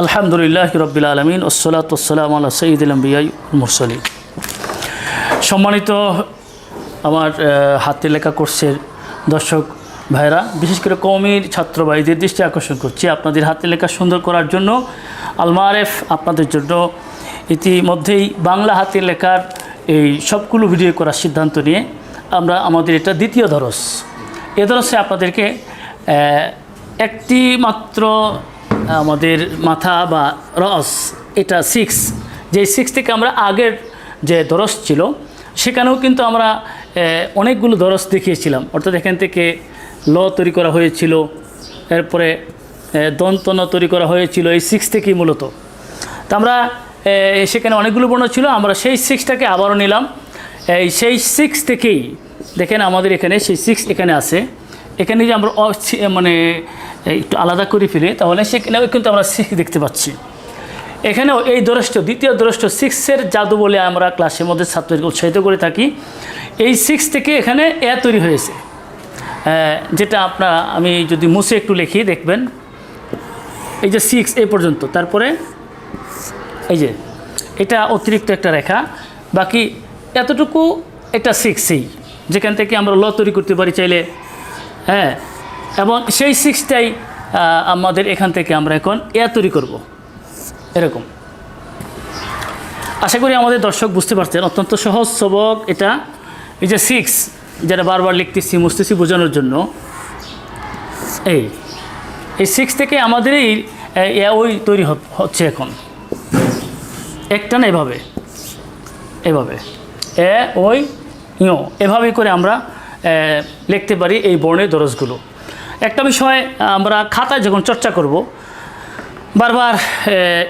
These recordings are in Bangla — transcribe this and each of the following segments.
আলহামদুলিল্লাহ রব্বিল আলমিন ওসলাত ওসালাম আল্লাহ সঈদুল আম্বিয়াই মুরসালিন। সম্মানিত আমার হাতে লেখা কোর্সের দর্শক ভাইরা, বিশেষ করে কওমির ছাত্র ভাইদের দৃষ্টি আকর্ষণ করছি, আপনাদের হাতে লেখা সুন্দর করার জন্য আল মাআরিফ আপনাদের জন্য ইতিমধ্যেই বাংলা হাতে লেখার এই সবগুলো ভিডিও করার সিদ্ধান্ত নিয়ে আমরা আমাদের এটা দ্বিতীয় দরস। এ দরসে আপনাদেরকে একটি মাত্র আমাদের মাথা বা রস, এটা 6, যে 6 থেকে আমরা আগের যে দরস ছিল সেখানেও কিন্তু আমরা অনেকগুলো দরস দেখিয়েছিলাম। অর্থাৎ এখান থেকে ল তৈরি করা হয়েছিল, এরপরে দন্তন তৈরি করা হয়েছিল এই 6 থেকেই মূলত। তো আমরা সেখানে অনেকগুলো বর্ণ ছিল, আমরা সেই 6টাকে আবারও নিলাম। সেই 6 থেকেই দেখেন আমাদের এখানে সেই 6 এখানে আছে। এখানে যে আমরা মানে একটু আলাদা করে ফেলি তাহলে সেখানেও কিন্তু আমরা 6 দেখতে পাচ্ছি। এখানেও এই দরষ্ট, দ্বিতীয় দরষ্ট 6-এর জাদু বলে আমরা ক্লাসের মধ্যে ছাত্রদেরকে উৎসাহিত করে থাকি। এই 6 থেকে এখানে তৈরি হয়েছে, যেটা আপনারা আমি যদি মুছে একটু লিখি দেখবেন, এই যে 6 এই পর্যন্ত, তারপরে এই যে এটা অতিরিক্ত একটা রেখা, বাকি এতটুকু এটা 6ই, যেখান থেকে আমরা ল তৈরি করতে পারি চাইলে, হ্যাঁ। এবং সেই 6টাই আমাদের এখান থেকে আমরা এখন তৈরি করব, এরকম। আশা করি আমাদের দর্শক বুঝতে পারছেন, অত্যন্ত সহজ সবক এটা। এই যে 6 যেটা বারবার লিখতেছি মুছতেছি বোঝানোর জন্য, এই 6 থেকে আমাদের এই ওই তৈরি হচ্ছে এখন একটা না, এভাবে এভাবে ওই এভাবেই করে আমরা লিখতে পারি এই বর্ণের দরজগুলো। একটা বিষয় আমরা খাতায় যখন চর্চা করব, বারবার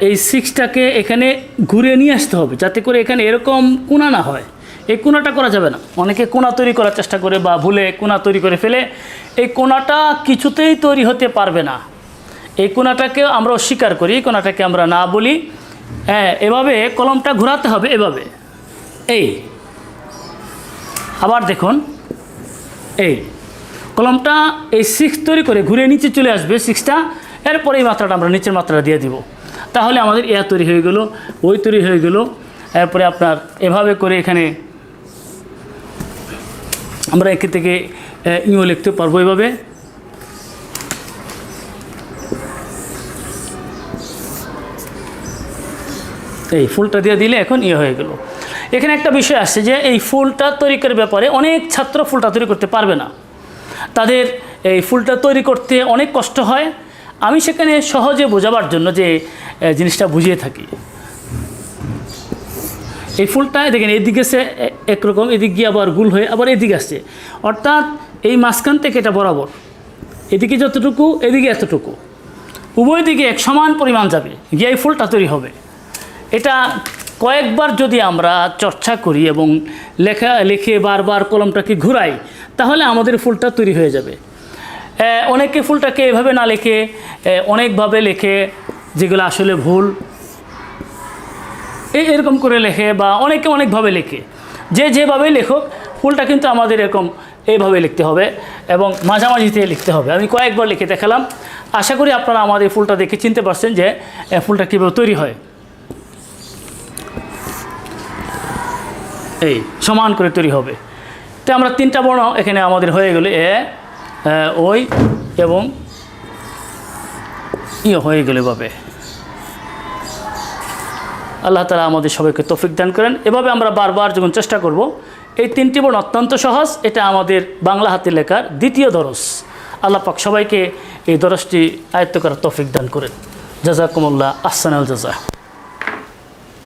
এই 6টাকে এখানে ঘুরিয়ে নিয়ে আসতে হবে, যাতে করে এখানে এরকম কোণা না হয়। এই কোণাটা করা যাবে না। অনেকে কোণা তৈরি করার চেষ্টা করে বা ভুলে কোণা তৈরি করে ফেলে, এই কোণাটা কিছুতেই তৈরি হতে পারবে না। এই কোণাটাকে আমরা অস্বীকার করি, এই কোণাটাকে আমরা না বলি। এভাবে কলমটা ঘোরাতে হবে, এভাবে। এই আবার দেখুন, এই কলমটা এই 6 তৈরি করে ঘুরে নিচে চলে আসবে 6টা, এরপরে এই মাত্রাটা আমরা নিচের মাত্রাটা দিয়ে দিব, তাহলে আমাদের তৈরি হয়ে গেল, ওই তৈরি হয়ে গেল। এরপরে আপনার এভাবে করে এখানে আমরা একে থেকে লিখতে পারবো এভাবে। এই ফুলটা দিয়ে দিলে এখন হয়ে গেল। এখানে একটা বিষয় আসছে যে এই ফুলটা তৈরি করার ব্যাপারে অনেক ছাত্র ফুলটা তৈরি করতে পারবে না, তাদের এই ফুলটা তৈরি করতে অনেক কষ্ট হয়। আমি সেখানে সহজে বোঝাবার জন্য যে জিনিসটা বুঝিয়ে থাকি। এই ফুলটা দেখেন এদিকে সে একরকম, এদিক গিয়ে আবার গুল হয়ে আবার এদিকে আসছে, অর্থাৎ এই মাঝখান থেকে এটা বরাবর, এদিকে যতটুকু এদিকে এতটুকু, উভয় দিকে এক সমান পরিমাণ যাবে, গিয়ে এই ফুলটা তৈরি হবে। এটা কয়েকবার যদি আমরা চর্চা করি এবং লিখে বারবার কলমটাকে ঘুরাই, তাহলে আমাদের ফুলটা তৈরি হয়ে যাবে। অনেকে ফুলটাকে এভাবে না লিখে অনেকভাবে লেখে, যেগুলো আসলে ভুল। এরকম করে লেখে বা অনেকে অনেকভাবে লেখে, যেভাবে লেখক ফুলটা কিন্তু আমাদের এরকম এইভাবে লিখতে হবে এবং মাঝামাঝিতে লিখতে হবে। আমি কয়েকবার লিখে দেখালাম, আশা করি আপনারা আমাদের ফুলটা দেখে চিনতে পারছেন যে ফুলটা কীভাবে তৈরি হয়। এই সমান করে তৈরি হবে। তো আমরা 3টা বর্ণ এখানে আমাদের হয়ে গেল, ওই এবং হয়ে গেল এভাবে। আল্লাহ তাআলা আমাদের সবাইকে তৌফিক দান করেন। এভাবে আমরা বারবার যখন চেষ্টা করব, এই 3টি বর্ণ অত্যন্ত সহজ। এটা আমাদের বাংলা হাতে লেখার দ্বিতীয় দরস। আল্লাহ পাক সবাইকে এই দরসটি আয়ত্ত করার তৌফিক দান করেন। জাযাকুমুল্লাহ আহসানুল জাযা।